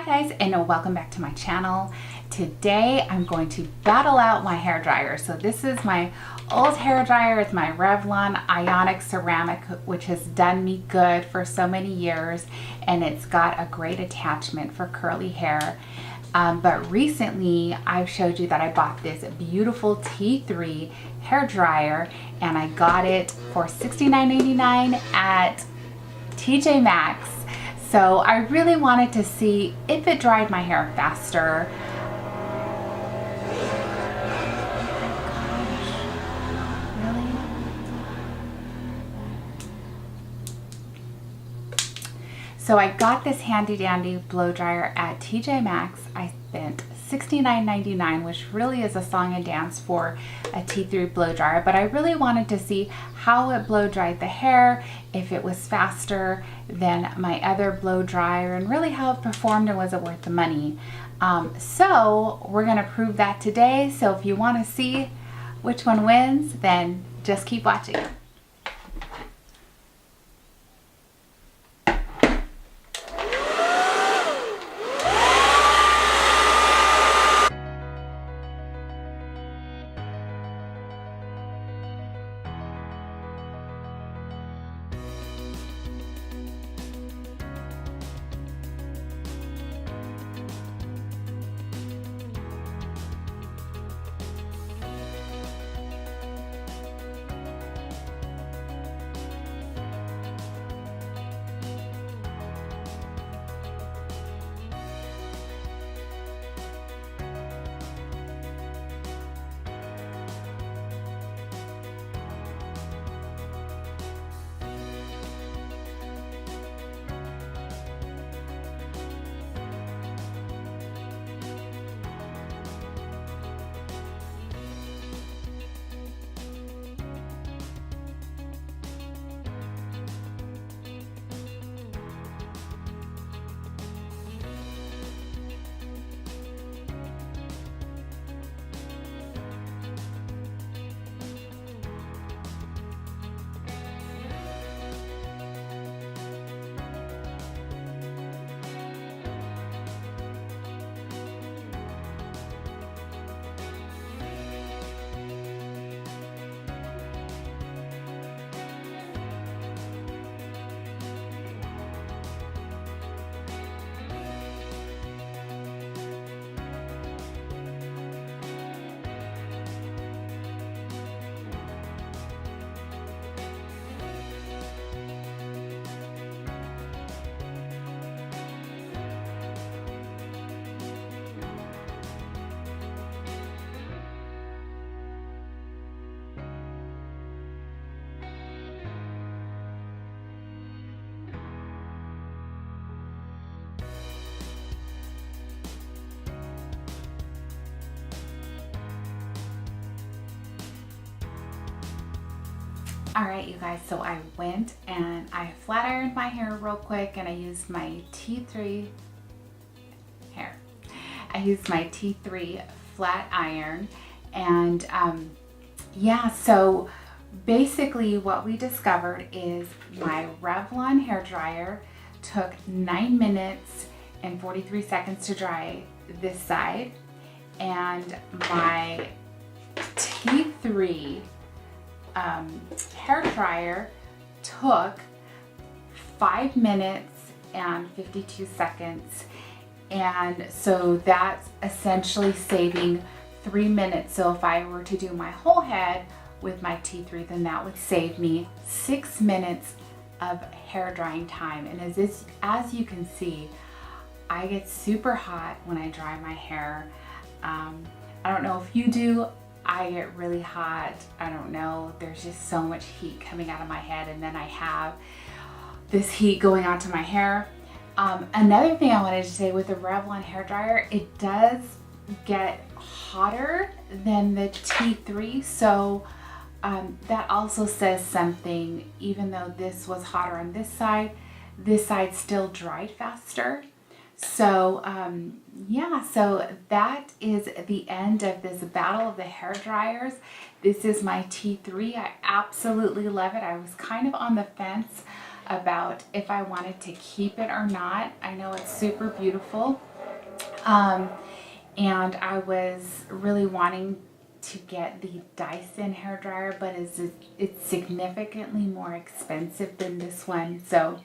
Hi guys, and welcome back to my channel. Today I'm going to battle out my hair dryer. So this is my old hair dryer. It's my Revlon Ionic ceramic, which has done me good for so many years, and it's got a great attachment for curly hair. But recently I've showed you that I bought this beautiful T3 hair dryer, and I got it for $69.99 at TJ Maxx. So I really wanted to see if it dried my hair faster. Really? So I got this handy dandy blow dryer at TJ Maxx. I spent $69.99, which really is a song and dance for a T3 blow dryer, but I really wanted to see how it blow dried the hair, if it was faster than my other blow dryer, and really how it performed and was it worth the money. So we're gonna prove that today. So if you want to see which one wins, then just keep watching. All right, you guys, so I went and I flat ironed my hair real quick, and I used my T3 flat iron. And yeah, so basically what we discovered is my Revlon hair dryer took 9 minutes and 43 seconds to dry this side, and my T3 hair dryer took 5 minutes and 52 seconds, and so that's essentially saving 3 minutes. So if I were to do my whole head with my T3, then that would save me 6 minutes of hair drying time. And as you can see, I get super hot when I dry my hair. I don't know if you do. I get really hot. I don't know. There's just so much heat coming out of my head, and then I have this heat going onto my hair. Another thing I wanted to say with the Revlon hair dryer, it does get hotter than the T3. So that also says something. Even though this was hotter on this side still dried faster. So yeah, so that is the end of this battle of the hair dryers. This is my T3. I absolutely love it. I was kind of on the fence about if I wanted to keep it or not. I know it's super beautiful. And I was really wanting to get the Dyson hairdryer, but it's significantly more expensive than this one. So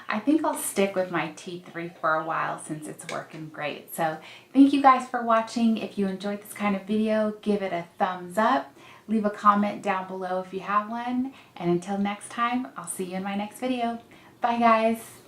I think I'll stick with my T3 for a while since it's working great. So thank you guys for watching. If you enjoyed this kind of video, give it a thumbs up. Leave a comment down below if you have one. And until next time, I'll see you in my next video. Bye guys.